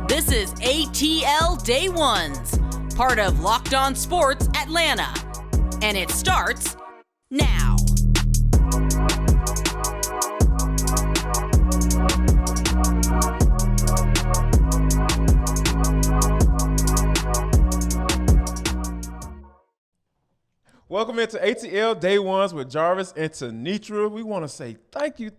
This is ATL Day Ones, part of Locked On Sports Atlanta. And it starts now. Welcome into ATL Day Ones with Jarvis and Tenitra. We want to say thank you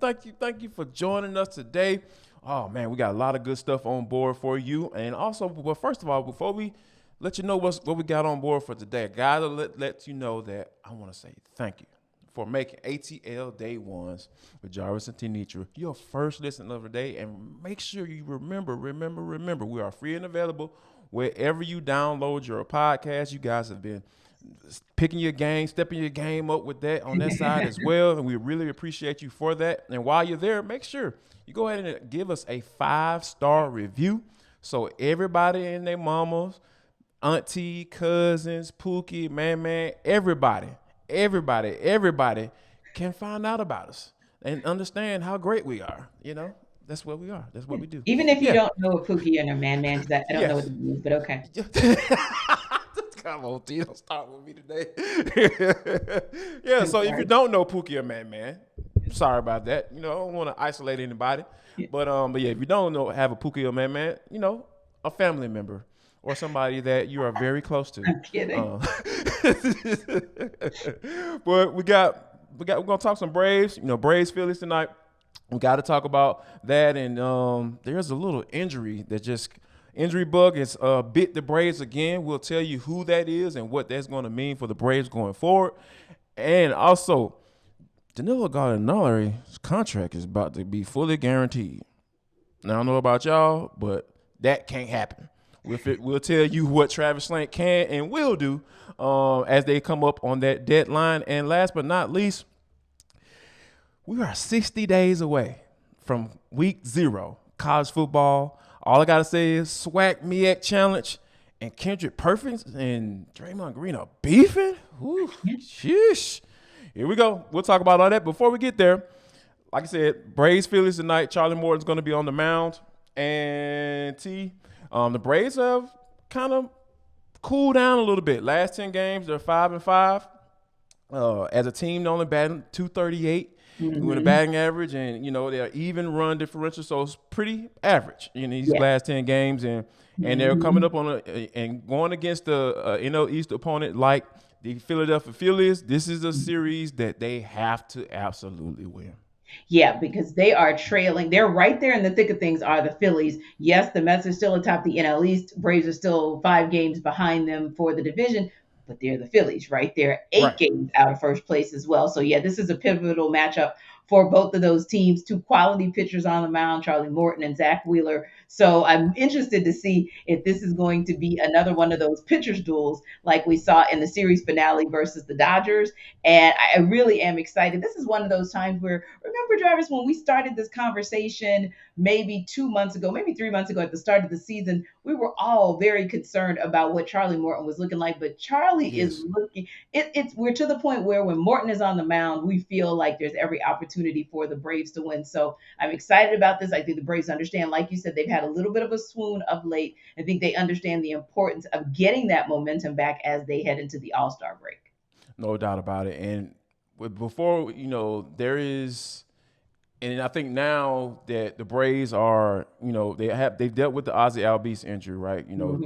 for joining us today. Oh, man, we got a lot of good stuff on board for you. And also, well, first of all, before we let you know what we got on board for today, I got to let you know that I want to say thank you for making ATL Day Ones with Jarvis and Tenitra your first listen of the day. And make sure you remember, we are free and available wherever you download your podcast. You guys have been stepping your game up with that on that side as well. And we really appreciate you for that. And while you're there, make sure you go ahead and give us a 5-star review so everybody and their mamas, auntie, cousins, Pookie, man, everybody can find out about us and understand how great we are. You know, that's what we are. That's what we do. Even if you don't know a Pookie and a man, because I don't know what it means, but okay. Come on, T, don't start with me today. Yeah, so if you don't know Pookie or man, sorry about that. You know, I don't want to isolate anybody. But yeah, if you don't have a Pookie or man, you know, a family member or somebody that you are very close to. I'm kidding. But we're gonna talk some Braves. You know, Braves Phillies tonight. We got to talk about that, and there's a little injury bug has bit the Braves again. We'll tell you who that is and what that's going to mean for the Braves going forward. And also, Danilo Gallinari's contract is about to be fully guaranteed. Now, I don't know about y'all, but that can't happen. We'll tell you what Travis Slant can and will do as they come up on that deadline. And last but not least, we are 60 days away from week 0, college football. All I got to say is SWAC MEAC challenge, and Kendrick, Perkins, and Draymond Green are beefing. Ooh, sheesh. Here we go. We'll talk about all that. Before we get there, like I said, Braves Phillies tonight. Charlie Morton's going to be on the mound. And the Braves have kind of cooled down a little bit. Last 10 games, they're 5-5. As a team, they're only batting .238. With a batting average, and you know they're even run differential, so it's pretty average in these last 10 games, and they're coming up on and going against the NL East opponent like the Philadelphia Phillies. This is a series that they have to absolutely win. Yeah, because they are trailing. They're right there in the thick of things are the Phillies. Yes, the Mets are still atop the NL East. Braves are still 5 games behind them for the division. But they're the Phillies right there, 8 games out of first place as well. So, yeah, this is a pivotal matchup for both of those teams. 2 quality pitchers on the mound, Charlie Morton and Zach Wheeler. So I'm interested to see if this is going to be another one of those pitchers duels like we saw in the series finale versus the Dodgers. And I really am excited. This is one of those times where, remember, Jarvis, when we started this conversation maybe 2 months ago, maybe 3 months ago at the start of the season, we were all very concerned about what Charlie Morton was looking like. But Charlie is looking, we're to the point where when Morton is on the mound, we feel like there's every opportunity for the Braves to win. So I'm excited about this. I think the Braves understand, like you said, they've had a little bit of a swoon of late. I think they understand the importance of getting that momentum back as they head into the All-Star break. No doubt about it. And before, you know, there is, and I think now that the Braves are, you know, they've dealt with the Ozzie Albies injury, right? You know,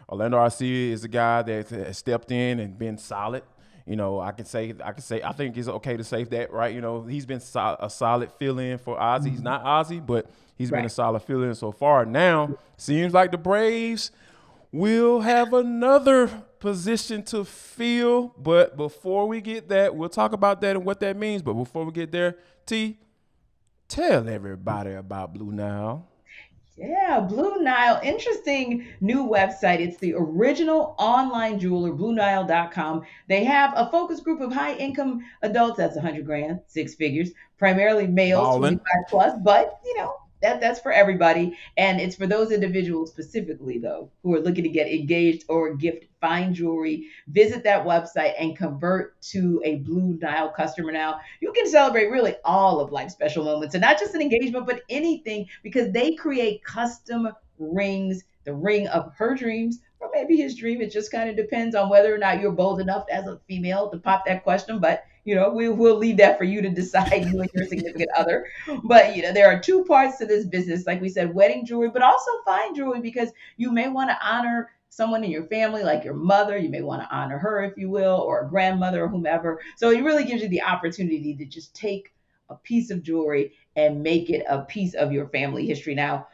Orlando Arcia is a guy that has stepped in and been solid. You know, I think it's okay to say that, right? You know, he's been a solid fill-in for Ozzie. He's not Ozzie, but he's been a solid fill-in so far. Now, seems like the Braves will have another position to fill. But before we get that, we'll talk about that and what that means. But before we get there, tell everybody about Blue Nile. Yeah, Blue Nile, interesting new website. It's the original online jeweler, BlueNile.com. They have a focus group of high-income adults. That's 100 grand, 6 figures, primarily males, 25 plus, but you know, that's for everybody. And it's for those individuals specifically, though, who are looking to get engaged or gift fine jewelry. Visit that website and convert to a Blue Nile customer now. You can celebrate really all of life's special moments, and not just an engagement, but anything, because they create custom rings, the ring of her dreams, or maybe his dream. It just kind of depends on whether or not you're bold enough as a female to pop that question. But we'll leave that for you to decide, you and your significant other. But there are two parts to this business, like we said, wedding jewelry, but also fine jewelry, because you may want to honor someone in your family, like your mother. You may want to honor her, if you will, or a grandmother or whomever. So it really gives you the opportunity to just take a piece of jewelry and make it a piece of your family history. Now,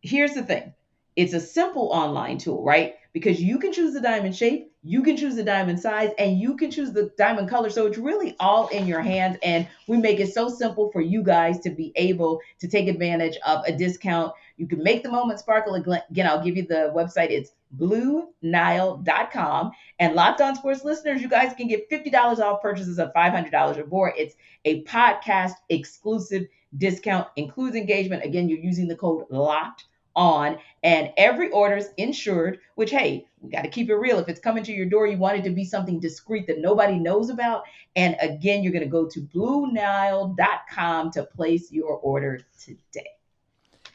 here's the thing. It's a simple online tool, right? Because you can choose the diamond shape, you can choose the diamond size, and you can choose the diamond color. So it's really all in your hands. And we make it so simple for you guys to be able to take advantage of a discount. You can make the moment sparkle. Again, I'll give you the website. It's BlueNile.com. And Locked On Sports listeners, you guys can get $50 off purchases of $500 or more. It's a podcast exclusive discount, includes engagement. Again, you're using the code LOCKED on, and every order is insured, which, hey, we got to keep it real. If it's coming to your door, you want it to be something discreet that nobody knows about. And again, you're going to go to BlueNile.com to place your order today.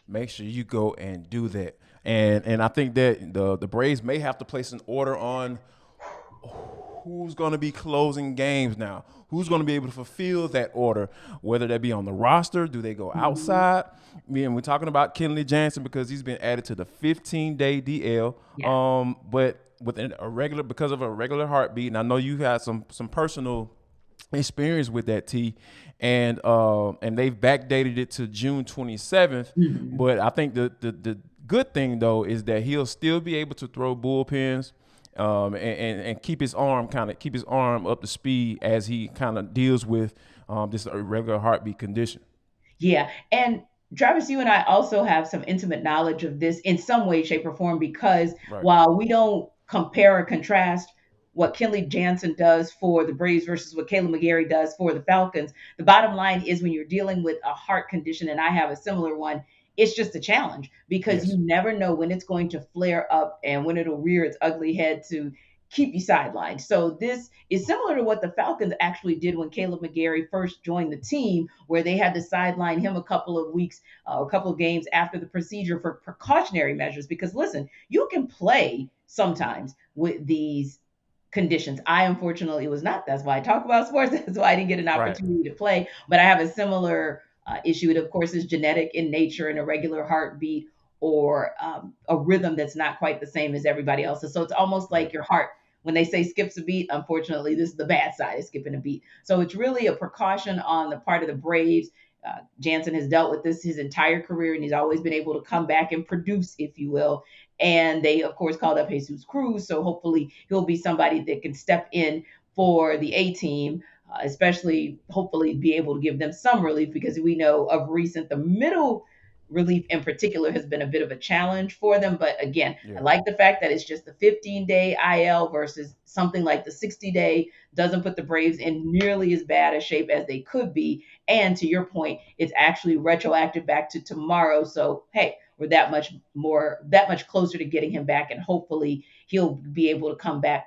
Make sure you go and do that. And I think that the Braves may have to place an order on who's going to be closing games now. Who's going to be able to fulfill that order, whether that be on the roster? Do they go outside? We're talking about Kenley Jansen because he's been added to the 15-day DL. Yeah. But within because of a regular heartbeat, and I know you had some personal experience with that, T, and they've backdated it to June 27th. Mm-hmm. But I think the good thing though is that he'll still be able to throw bullpens. And keep his arm up to speed as he kind of deals with this irregular heartbeat condition. Yeah, and Jarvis, you and I also have some intimate knowledge of this in some way, shape, or form, because while we don't compare or contrast what Kenley Jansen does for the Braves versus what Kaleb McGarry does for the Falcons, the bottom line is when you're dealing with a heart condition, and I have a similar one, it's just a challenge because you never know when it's going to flare up and when it'll rear its ugly head to keep you sidelined. So this is similar to what the Falcons actually did when Kaleb McGarry first joined the team, where they had to sideline him a couple of weeks, a couple of games after the procedure for precautionary measures. Because listen, you can play sometimes with these conditions. I unfortunately was not. That's why I talk about sports. That's why I didn't get an opportunity to play. But I have a similar issue. It, of course, is genetic in nature, and a regular heartbeat or a rhythm that's not quite the same as everybody else's. So it's almost like your heart, when they say skips a beat, unfortunately, this is the bad side of skipping a beat. So it's really a precaution on the part of the Braves. Jansen has dealt with this his entire career, and he's always been able to come back and produce, if you will. And they, of course, called up Jesus Cruz. So hopefully he'll be somebody that can step in for the A team. Especially hopefully be able to give them some relief, because we know of recent the middle relief in particular has been a bit of a challenge for them. But again, I like the fact that it's just the 15-day IL versus something like the 60-day. Doesn't put the Braves in nearly as bad a shape as they could be. And to your point, it's actually retroactive back to tomorrow. So, hey, we're that much closer to getting him back, and hopefully he'll be able to come back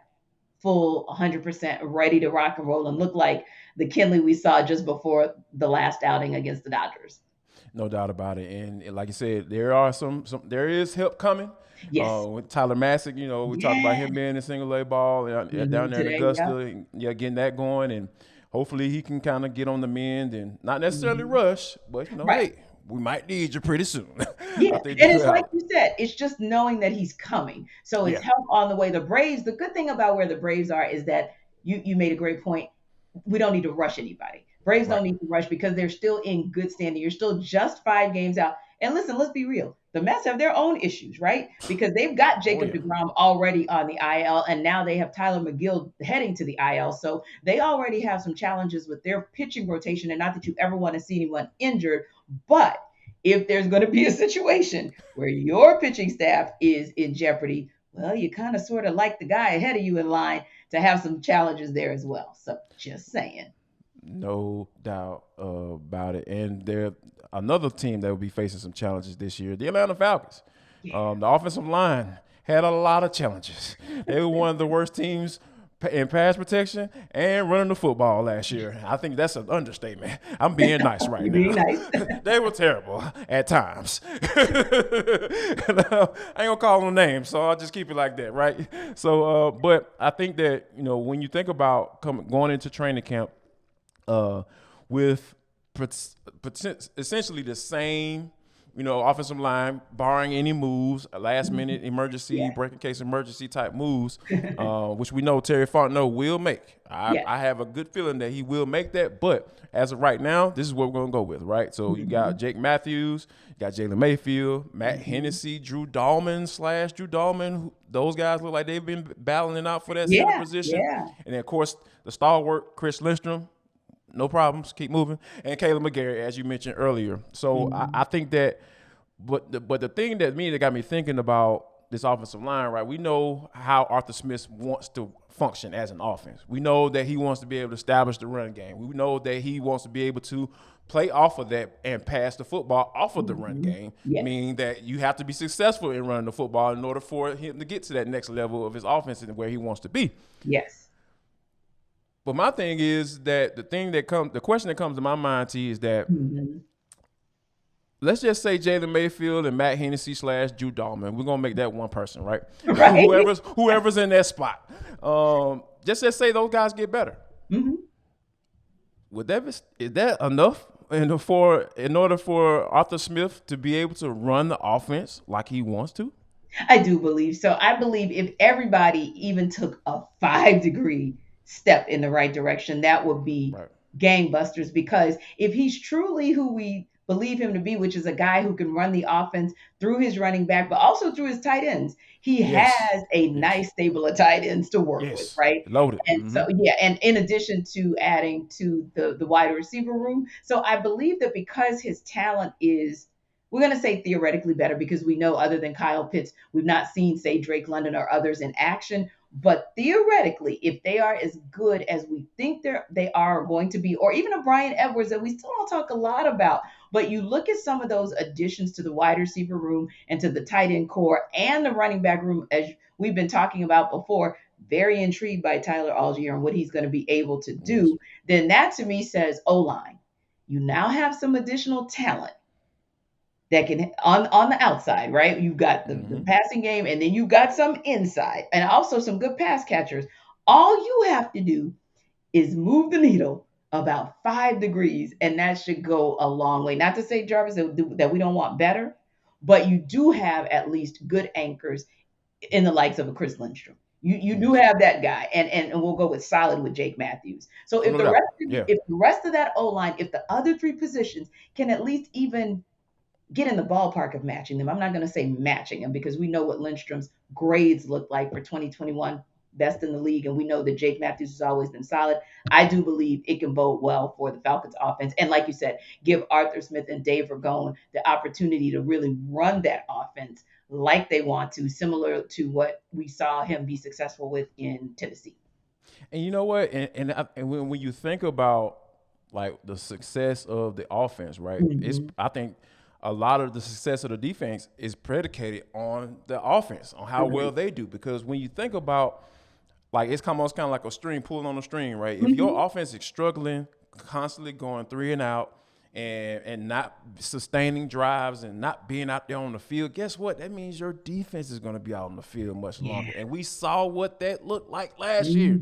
full 100% ready to rock and roll and look like the Kenley we saw just before the last outing against the Dodgers. No doubt about it. And like you said, there is help coming. Yes. With Tyler Masick, we talked about him being in single A ball down there in Augusta, getting that going, and hopefully he can kind of get on the mend and not necessarily rush, but hey, we might need you pretty soon. Yeah, and it's like you said, it's just knowing that he's coming. So it's help on the way. The Braves, the good thing about where the Braves are is that you made a great point. We don't need to rush anybody. Braves don't need to rush because they're still in good standing. You're still just 5 games out. And listen, let's be real. The Mets have their own issues, right? Because they've got Jacob deGrom already on the IL, and now they have Tyler McGill heading to the IL. So they already have some challenges with their pitching rotation, and not that you ever want to see anyone injured. But if there's going to be a situation where your pitching staff is in jeopardy, well, you kind of sort of like the guy ahead of you in line to have some challenges there as well. So just saying. No doubt about it. And they're another team that will be facing some challenges this year, the Atlanta Falcons. The offensive line had a lot of challenges. They were one of the worst teams in pass protection and running the football last year. I think that's an understatement. I'm being nice right now. Being nice. They were terrible at times. I ain't gonna call them names, so I'll just keep it like that, right? So, but I think that, you know, when you think about going into training camp with essentially the same, you know, offensive line, barring any moves, a last-minute emergency, breaking case emergency type moves, which we know Terry Fontenot will make. I have a good feeling that he will make that, but as of right now, this is what we're going to go with, right? So you got Jake Matthews, you got Jalen Mayfield, Matt Hennessy, Drew Dahlman. Those guys look like they've been battling out for that center position. Yeah. And then, of course, the stalwart, Chris Lindstrom. No problems. Keep moving. And Caleb McGarry, as you mentioned earlier. So I think that, but the thing that got me thinking about this offensive line, right? We know how Arthur Smith wants to function as an offense. We know that he wants to be able to establish the run game. We know that he wants to be able to play off of that and pass the football off of the run game, meaning that you have to be successful in running the football in order for him to get to that next level of his offense and where he wants to be. Yes. But my thing is that the question that comes to my mind, T, is that let's just say Jalen Mayfield and Matt Hennessy / Drew Dahlman. We're gonna make that one person, right? Right. Whoever's in that spot. Just say those guys get better. Is that enough in order for Arthur Smith to be able to run the offense like he wants to? I do believe so. I believe if everybody even took a 5-degree step in the right direction, that would be gangbusters, because if he's truly who we believe him to be, which is a guy who can run the offense through his running back, but also through his tight ends, he has a nice stable of tight ends to work with, right? Loaded. And so, and in addition to adding to the wide receiver room. So I believe that because his talent is, we're going to say theoretically better, because we know other than Kyle Pitts, we've not seen, say, Drake London or others in action. But theoretically, if they are as good as we think they are going to be, or even a Brian Edwards that we still don't talk a lot about, but you look at some of those additions to the wide receiver room and to the tight end core and the running back room, as we've been talking about before, very intrigued by Tyler Algier and what he's going to be able to do, then that to me says O-line. You now have some additional talent that can on the outside, right? You've got the passing game, and then you've got some inside and also some good pass catchers. All you have to do is move the needle about 5 degrees, and that should go a long way. Not to say, Jarvis, that we don't want better, but you do have at least good anchors in the likes of a Chris Lindstrom. You do have that guy, and we'll go with solid with Jake Matthews. So if the rest of that O-line, if the other 3 positions can at least even get in the ballpark of matching them. I'm not going to say matching them, because we know what Lindstrom's grades look like for 2021, best in the league. And we know that Jake Matthews has always been solid. I do believe it can bode well for the Falcons offense. And like you said, give Arthur Smith and Dave Ragone the opportunity to really run that offense like they want to, similar to what we saw him be successful with in Tennessee. And you know what? And when you think about like the success of the offense, right? I think a lot of the success of the defense is predicated on the offense, on how well they do. Because when you think about, like, it's almost kind of like a string pulling on a string, right? If your offense is struggling, constantly going 3 and out, and not sustaining drives and not being out there on the field, guess what? That means your defense is going to be out on the field much longer. And we saw what that looked like last year.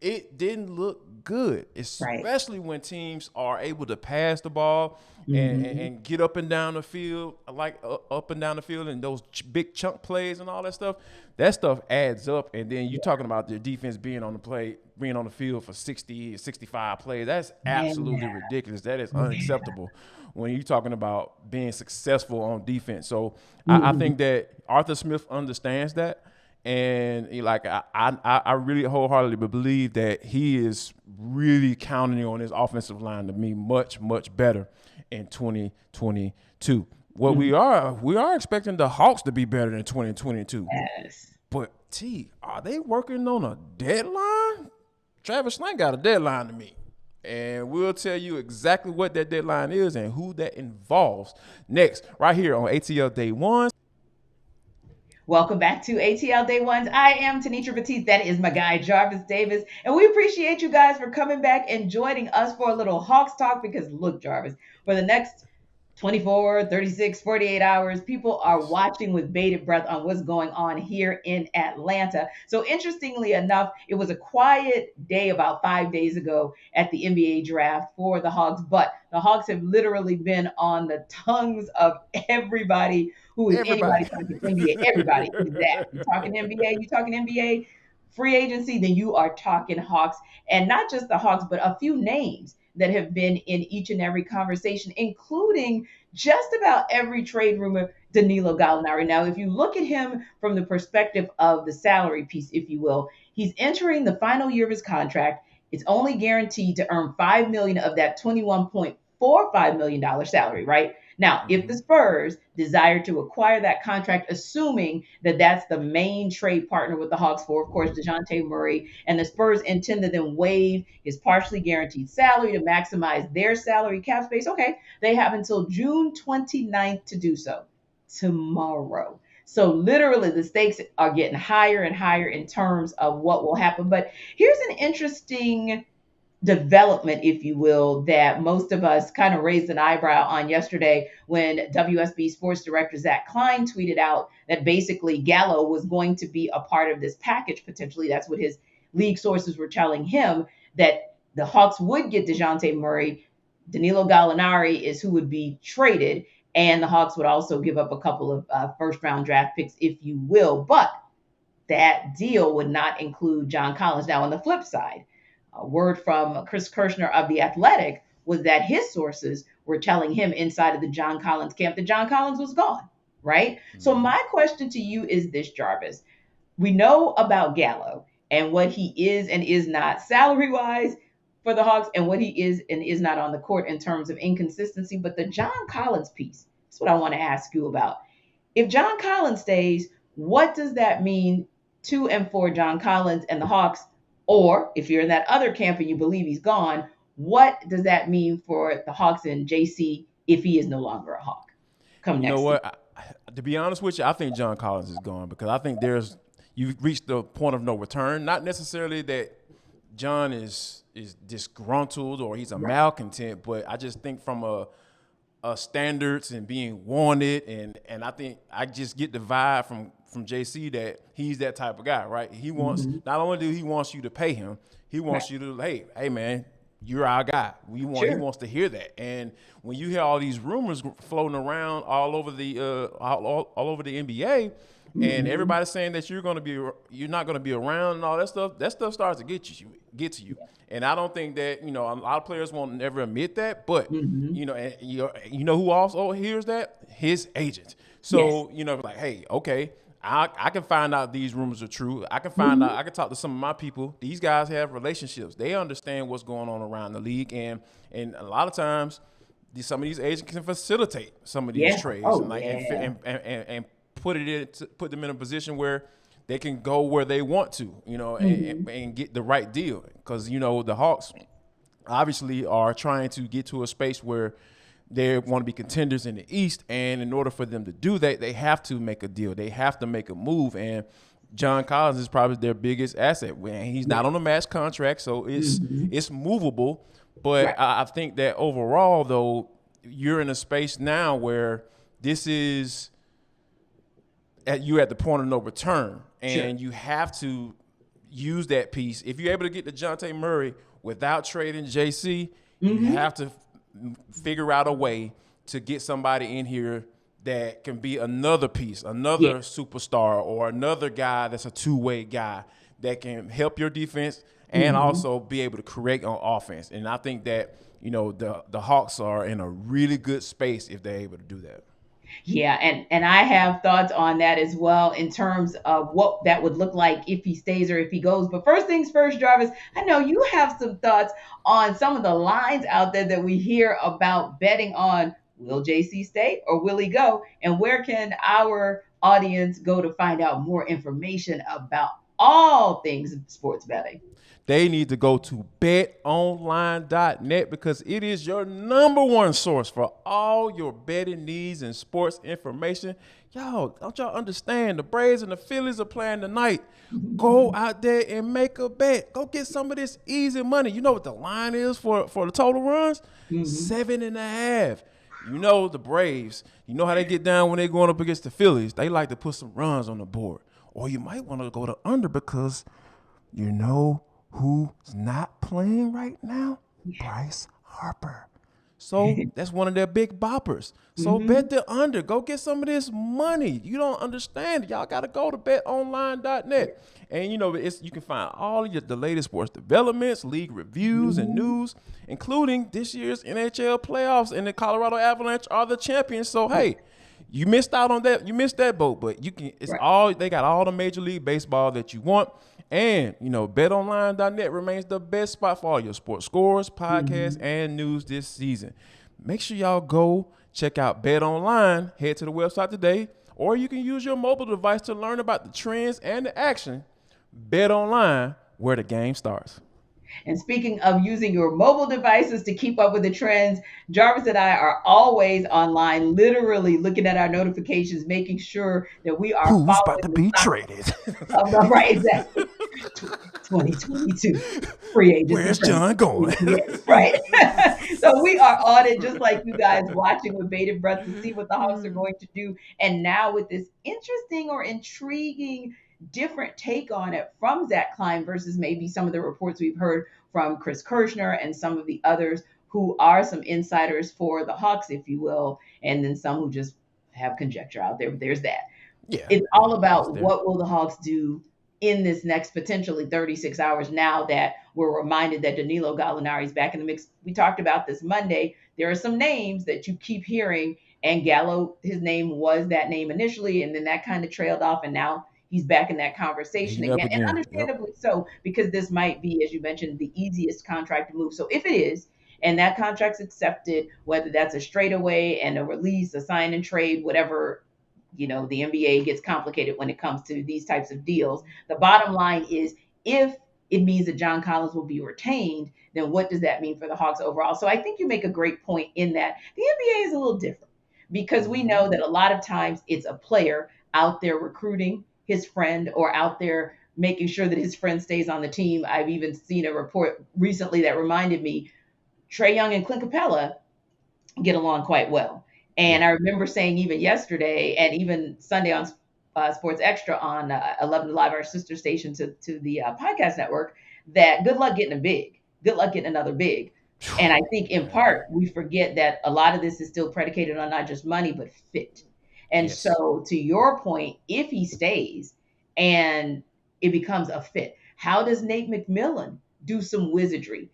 It didn't look good, especially when teams are able to pass the ball and get up and down the field, and those big chunk plays and all that stuff. That stuff adds up. And then you're talking about their defense being on the field for 60, 65 plays. That's absolutely ridiculous. That is unacceptable when you're talking about being successful on defense. So I think that Arthur Smith understands that. And I really wholeheartedly believe that he is really counting on his offensive line to be much, much better in 2022. What we are expecting the Hawks to be better than 2022. Yes. But T, are they working on a deadline? Travis Slant got a deadline to meet. And we'll tell you exactly what that deadline is and who that involves next, right here on ATL Day 1. Welcome back to ATL Day Ones. I am Tenitra Batiste. That is my guy, Jarvis Davis. And we appreciate you guys for coming back and joining us for a little Hawks talk because look, Jarvis, for the next 24, 36, 48 hours, people are Yes. watching with bated breath on what's going on here in Atlanta. So interestingly enough, it was a quiet day about 5 days ago at the NBA draft for the Hawks, but the Hawks have literally been on the tongues of everybody who is anybody Everybody. talking NBA. Everybody is that. You talking NBA, you talking NBA free agency, then you are talking Hawks. And not just the Hawks, but a few names that have been in each and every conversation, including just about every trade rumor, Danilo Gallinari. Now, if you look at him from the perspective of the salary piece, if you will, he's entering the final year of his contract. It's only guaranteed to earn $5 million of that $21.45 million salary, right? Now, if the Spurs desire to acquire that contract, assuming that that's the main trade partner with the Hawks for, of course, Dejounte Murray, and the Spurs intend to then waive his partially guaranteed salary to maximize their salary cap space, okay, they have until June 29th to do so, tomorrow. So literally the stakes are getting higher and higher in terms of what will happen. But here's an interesting development, if you will, that most of us kind of raised an eyebrow on yesterday when WSB sports director Zach Klein tweeted out that basically Gallo was going to be a part of this package potentially. That's what his league sources were telling him, that the Hawks would get Dejounte Murray. Danilo Gallinari is who would be traded, and the Hawks would also give up a couple of first-round draft picks, if you will. But that deal would not include John Collins. Now, on the flip side, a word from Chris Kirschner of The Athletic was that his sources were telling him inside of the John Collins camp that John Collins was gone, right? So my question to you is this, Jarvis. We know about Gallo and what he is and is not salary-wise for the Hawks and what he is and is not on the court in terms of inconsistency. But the John Collins piece, that's what I want to ask you about. If John Collins stays, what does that mean to and for John Collins and the Hawks? Or if you're in that other camp and you believe he's gone, what does that mean for the Hawks and JC if he is no longer a Hawk? Come You next. know what? To be honest with you, I think John Collins is gone because I think you've reached the point of no return. Not necessarily that John is disgruntled or he's a malcontent, but I just think from a standards and being wanted, and I think I just get the vibe from JC that he's that type of guy, right? He wants not only do he wants you to pay him, he wants you to hey man, you're our guy. He wants to hear that. And when you hear all these rumors floating around all over the all over the NBA, and everybody's saying that you're not gonna be around and all that stuff starts to get to you. And I don't think that, a lot of players won't never admit that, but and you know who also hears that? His agent. So, like, hey, okay, I can find out these rumors are true. I can find out, I can talk to some of my people. These guys have relationships. They understand what's going on around the league. And a lot of times some of these agents can facilitate some of these trades and put them in a position where they can go where they want to, and get the right deal. Because, the Hawks obviously are trying to get to a space where they want to be contenders in the East. And in order for them to do that, they have to make a deal. They have to make a move. And John Collins is probably their biggest asset. He's not on a max contract, so it's movable. But I think that overall, though, you're in a space now where this is you're at the point of no return, and you have to use that piece. If you're able to get the Dejounte Murray without trading JC, you have to figure out a way to get somebody in here that can be another piece, another superstar, or another guy that's a two-way guy that can help your defense and also be able to create on offense. And I think that, the Hawks are in a really good space if they're able to do that. Yeah, and I have thoughts on that as well in terms of what that would look like if he stays or if he goes. But first things first, Jarvis, I know you have some thoughts on some of the lines out there that we hear about betting on. Will JC stay or will he go? And where can our audience go to find out more information about all things sports betting. They need to go to betonline.net because it is your number one source for all your betting needs and sports information. Y'all, don't y'all understand? The Braves and the Phillies are playing tonight. Go out there and make a bet. Go get some of this easy money. You know what the line is for the total runs? 7.5. You know the Braves. You know how they get down when they're going up against the Phillies. They like to put some runs on the board. Or you might want to go to under because you know who's not playing right now? Bryce Harper. So that's one of their big boppers. So bet the under. Go get some of this money. You don't understand. Y'all got to go to betonline.net. And, you know, you can find all of the latest sports developments, league reviews, and news, including this year's NHL playoffs. And the Colorado Avalanche are the champions. So, hey, you missed out on that. You missed that boat. But you can. It's all. They got all the Major League Baseball that you want. And, you know, betonline.net remains the best spot for all your sports scores, podcasts, and news this season. Make sure y'all go check out BetOnline. Head to the website today, or you can use your mobile device to learn about the trends and the action. BetOnline, where the game starts. And speaking of using your mobile devices to keep up with the trends, Jarvis and I are always online, literally looking at our notifications, making sure that we are Who's about to be traded? Right, exactly. 2022 free agents. Where's John going? Yes, right. So we are on it, just like you guys, watching with bated breath to see what the Hawks are going to do. And now with this interesting or intriguing different take on it from Zach Klein versus maybe some of the reports we've heard from Chris Kirschner and some of the others who are some insiders for the Hawks, if you will, and then some who just have conjecture out there. But there's that. Yeah, it's all about what will the Hawks do in this next potentially 36 hours now that we're reminded that Danilo Gallinari is back in the mix. We talked about this Monday. There are some names that you keep hearing, and Gallo, his name was that name initially, and then that kind of trailed off, and now he's back in that conversation again. And understandably so, because this might be, as you mentioned, the easiest contract to move. So if it is, and that contract's accepted, whether that's a straightaway and a release, a sign and trade, whatever, you know, the NBA gets complicated when it comes to these types of deals. The bottom line is, if it means that John Collins will be retained, then what does that mean for the Hawks overall? So I think you make a great point in that the NBA is a little different because we know that a lot of times it's a player out there recruiting his friend or out there making sure that his friend stays on the team. I've even seen a report recently that reminded me Trae Young and Clint Capella get along quite well. And I remember saying even yesterday and even Sunday on Sports Extra on 11 Live, our sister station to the podcast network, that good luck getting a big. Good luck getting another big. And I think in part, we forget that a lot of this is still predicated on not just money, but fit. And so to your point, if he stays and it becomes a fit, how does Nate McMillan do some wizardry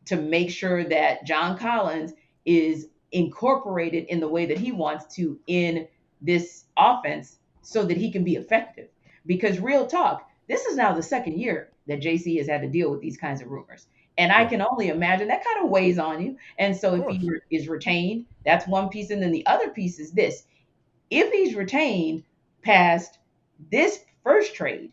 to make sure that John Collins is incorporated in the way that he wants to in this offense so that he can be effective? Because real talk, this is now the second year that JC has had to deal with these kinds of rumors. And I can only imagine that kind of weighs on you. And so if he is retained, that's one piece. And then the other piece is this. If he's retained past this first trade,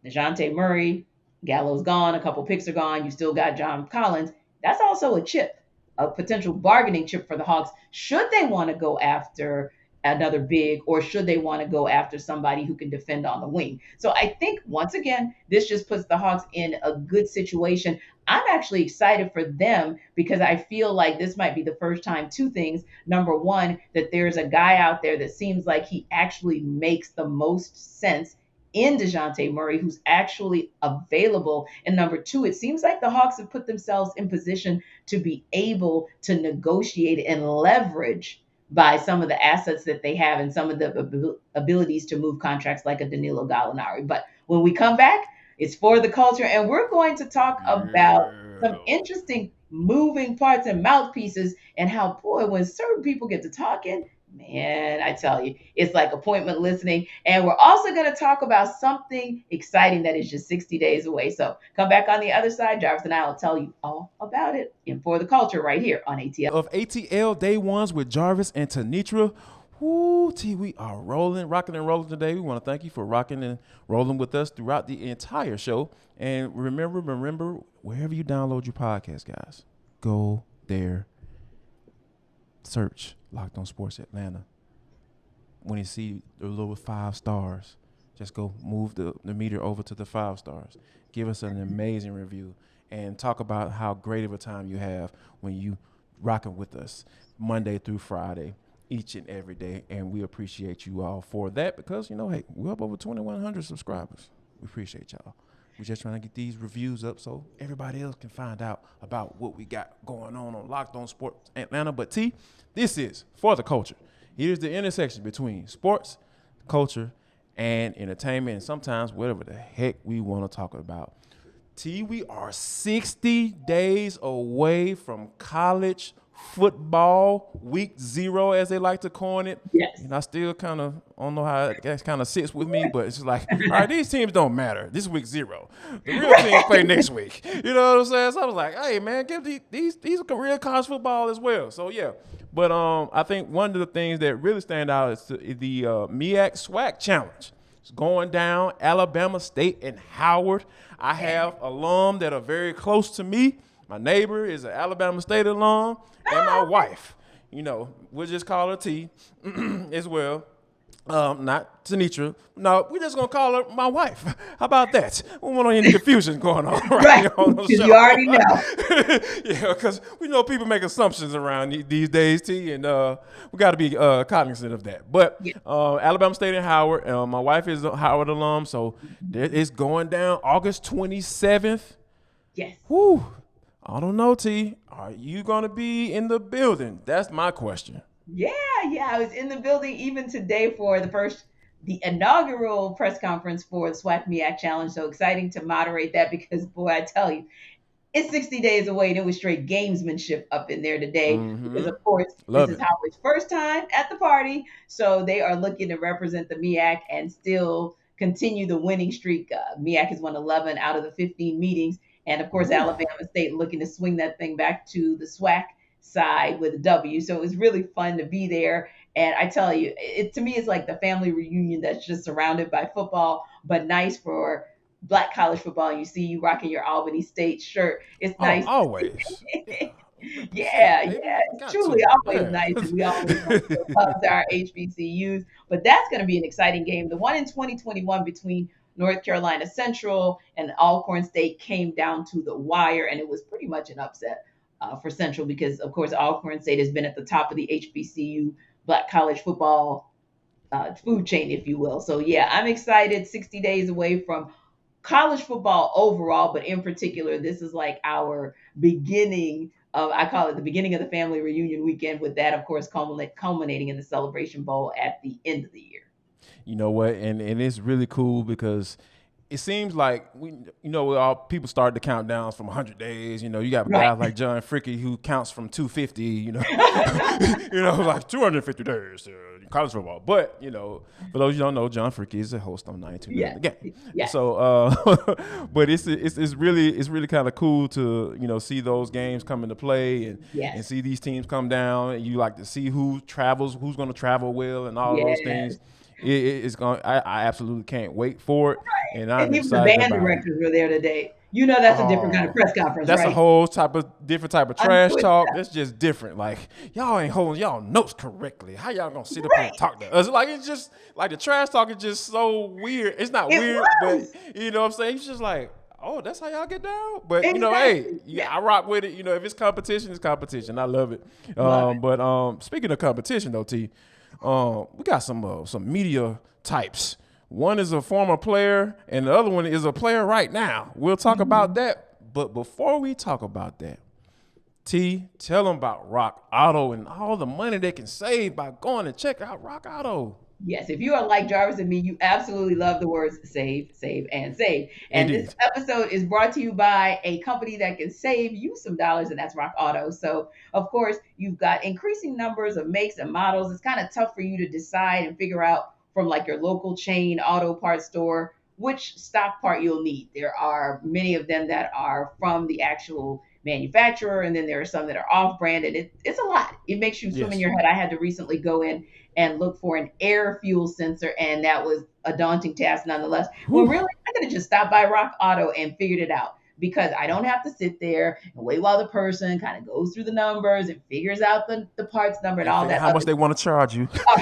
Dejounte Murray, Gallo's gone, a couple picks are gone, you still got John Collins, that's also a chip, a potential bargaining chip for the Hawks. Should they want to go after another big, or should they want to go after somebody who can defend on the wing? So I think, once again, this just puts the Hawks in a good situation. I'm actually excited for them because I feel like this might be the first time, two things. Number one, that there's a guy out there that seems like he actually makes the most sense in Dejounte Murray, who's actually available. And number two, it seems like the Hawks have put themselves in position to be able to negotiate and leverage by some of the assets that they have and some of the abilities to move contracts like a Danilo Gallinari. But when we come back, it's for the culture, and we're going to talk about some interesting moving parts and mouthpieces and how, boy, when certain people get to talking, man, I tell you, it's like appointment listening. And we're also going to talk about something exciting that is just 60 days away. So come back on the other side. Jarvis and I will tell you all about it in For the Culture right here on ATL. Of ATL Day Ones with Jarvis and Tenitra. Woo, T, we are rocking and rolling today. We want to thank you for rocking and rolling with us throughout the entire show. And remember, wherever you download your podcast, guys, go there, search Locked On Sports Atlanta. When you see the little 5 stars, just go move the meter over to the 5 stars. Give us an amazing review and talk about how great of a time you have when you rocking with us Monday through Friday, each and every day. And we appreciate you all for that because, hey, we're up over 2,100 subscribers. We appreciate y'all. We're just trying to get these reviews up so everybody else can find out about what we got going on Locked On Sports Atlanta. But T, this is For the Culture. Here's the intersection between sports, culture, and entertainment, and sometimes whatever the heck we want to talk about. T, we are 60 days away from college football, week 0, as they like to coin it. Yes. And I still kind of don't know how that kind of sits with me, but it's just like, all right, these teams don't matter. This is week 0. The real teams play next week. You know what I'm saying? So I was like, hey, man, give these real college football as well. So, yeah. But I think one of the things that really stand out is the MEAC SWAC Challenge. It's going down Alabama State and Howard. I have alum that are very close to me. My neighbor is an Alabama State alum, and my wife, we'll just call her T as well. Not Tenitra. No, we're just going to call her my wife. How about that? We don't want any confusion going on right here on the show. You already know. Yeah, because we know people make assumptions around these days, T, and we got to be cognizant of that. But Alabama State and Howard, my wife is a Howard alum, so it's going down August 27th. Yes. Whew. I don't know, T. Are you going to be in the building? That's my question. Yeah. I was in the building even today for the inaugural press conference for the SWAC MEAC Challenge. So exciting to moderate that because, boy, I tell you, it's 60 days away, and it was straight gamesmanship up in there today. Mm-hmm. Because, of course, this is Howard's first time at the party. So they are looking to represent the MEAC and still continue the winning streak. MEAC has won 11 out of the 15 meetings. And, of course, Alabama State looking to swing that thing back to the SWAC side with a W. So it was really fun to be there. And I tell you, to me, it's like the family reunion that's just surrounded by football, but nice for Black college football. You see you rocking your Albany State shirt. It's nice. Always. Yeah. It's truly always nice. We always love our HBCUs. But that's going to be an exciting game. The one in 2021 between North Carolina Central and Alcorn State came down to the wire, and it was pretty much an upset for Central because, of course, Alcorn State has been at the top of the HBCU Black college football food chain, if you will. So, yeah, I'm excited. 60 days away from college football overall, but in particular, this is like our beginning of, I call it the beginning of the family reunion weekend, with that, of course, culminating in the Celebration Bowl at the end of the year. You know what? And it's really cool because it seems like people start the countdowns from 100 days. You got guys like John Fricky who counts from 250. Like 250 days college football. But for those you don't know, John Fricky is a host on 92 the game. Yeah. So, but it's really kind of cool to see those games come into play and see these teams come down. And you like to see who's going to travel well, and all those things. It's going. I absolutely can't wait for it, and I'm excited about it. Even the band directors were there today. That's a different kind of press conference. That's right? a whole different type of trash talk. That's just different. Like y'all ain't holding y'all notes correctly. How y'all gonna sit up and talk to us? Like it's just like the trash talk is just so weird. It's not weird, but you know what I'm saying. It's just like, oh, that's how y'all get down. But hey, I rock with it. If it's competition, it's competition. I love it. But speaking of competition, though, T. We got some media types. One is a former player, and the other one is a player right now. We'll talk about that. But before we talk about that, T, tell them about Rock Auto and all the money they can save by going and check out Rock Auto. Yes, if you are like Jarvis and me, you absolutely love the words save, save, and save. And Indeed. This episode is brought to you by a company that can save you some dollars, and that's Rock Auto. So, of course, you've got increasing numbers of makes and models. It's kind of tough for you to decide and figure out from like your local chain auto parts store which stock part you'll need. There are many of them that are from the actual manufacturer, and then there are some that are off-brand, and it's a lot. It makes you swim in your head. I had to recently go in and look for an air fuel sensor, and that was a daunting task nonetheless. When really, I could have just stopped by Rock Auto and figured it out, because I don't have to sit there and wait while the person kind of goes through the numbers and figures out the parts number and all that. How much they want to charge you. Or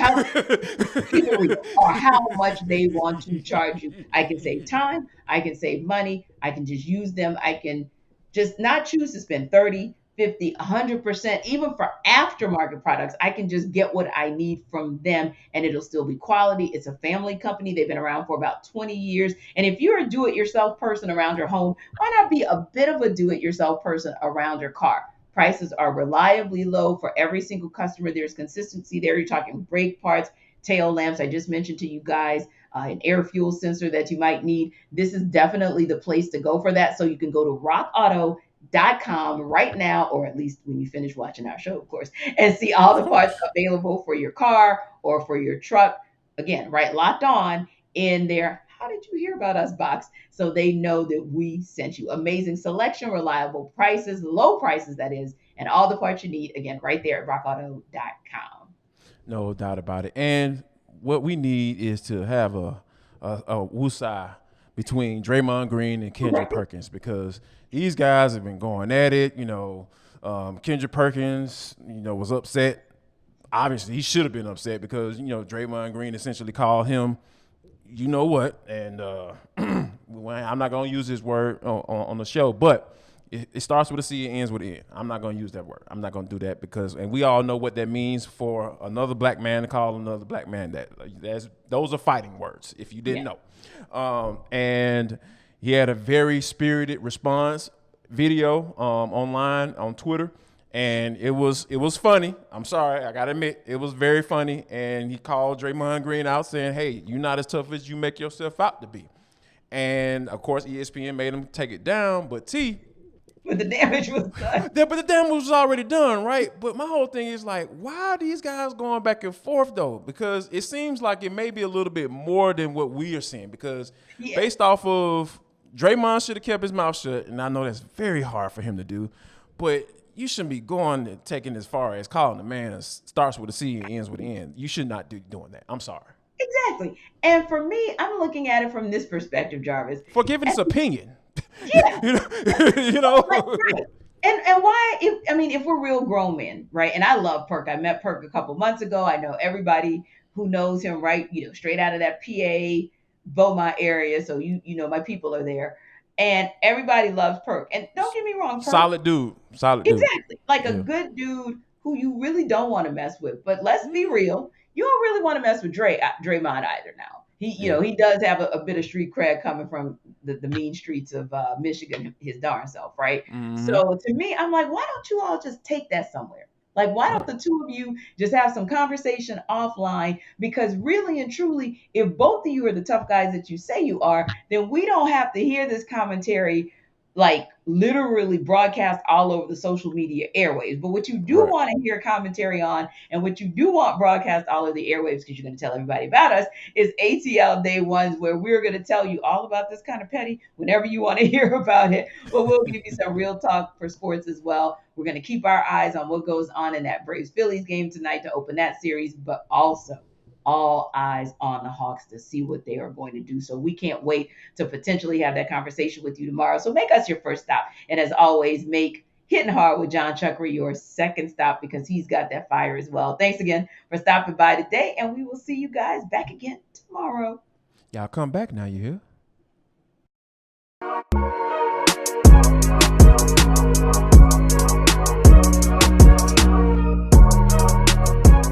how much they want to charge you. I can save time. I can save money. I can just use them. I can just not choose to spend 30, 50, 100%, even for aftermarket products. I can just get what I need from them, and it'll still be quality. It's a family company. They've been around for about 20 years. And if you're a do-it-yourself person around your home, why not be a bit of a do-it-yourself person around your car? Prices are reliably low for every single customer. There's consistency there. You're talking brake parts, tail lamps. I just mentioned to you guys an air fuel sensor that you might need. This is definitely the place to go for that. So you can go to rockauto.com right now, or at least when you finish watching our show, of course, and see all the parts available for your car or for your truck. Again, right, Locked On in there. How did you hear about us box? So they know that we sent you. Amazing selection, reliable prices, low prices, that is, and all the parts you need. Again, right there at rockauto.com. No doubt about it. And what we need is to have a woosah between Draymond Green and Kendrick Perkins, because these guys have been going at it. Kendrick Perkins, was upset. Obviously, he should have been upset because, Draymond Green essentially called him, you know what, and I'm not going to use this word on the show, but it starts with a C and ends with an N. I'm not going to use that word. I'm not going to do that and we all know what that means for another black man to call another black man that. Those are fighting words, if you didn't know. And he had a very spirited response video online on Twitter. And it was funny. I'm sorry, I gotta admit, it was very funny. And he called Draymond Green out saying, "Hey, you're not as tough as you make yourself out to be." And of course, ESPN made him take it down. But the damage was done. But the damage was already done, right? But my whole thing is like, why are these guys going back and forth though? Because it seems like it may be a little bit more than what we are seeing. Because based off of Draymond should have kept his mouth shut, and I know that's very hard for him to do, but you shouldn't be taking as far as calling a man that starts with a C and ends with an N. You should not be doing that. I'm sorry. Exactly. And for me, I'm looking at it from this perspective, Jarvis. For giving his opinion. Yeah. Right. And why, if we're real grown men, right? And I love Perk. I met Perk a couple months ago. I know everybody who knows him, right? Straight out of that PA, Beaumont area. So, my people are there. And everybody loves Perk. And don't get me wrong, Perk. Solid dude. Exactly. Like a good dude who you really don't want to mess with. But let's be real. You don't really want to mess with Draymond either now. He does have a bit of street cred coming from the mean streets of Michigan, his darn self, right? Mm-hmm. So to me, I'm like, why don't you all just take that somewhere? Like, why don't the two of you just have some conversation offline? Because really and truly, if both of you are the tough guys that you say you are, then we don't have to hear this commentary like literally broadcast all over the social media airwaves. But what you do want to hear commentary on, and what you do want broadcast all over the airwaves, because you're going to tell everybody about us, is ATL Day Ones, where we're going to tell you all about this kind of petty whenever you want to hear about it. But we'll give you some real talk for sports as well. We're going to keep our eyes on what goes on in that Braves Phillies game tonight to open that series, but also all eyes on the Hawks to see what they are going to do. So we can't wait to potentially have that conversation with you tomorrow. So make us your first stop. And as always, make Hitting Hard with John Chuckery your second stop, because he's got that fire as well. Thanks again for stopping by today, and we will see you guys back again tomorrow. Y'all come back now, you hear?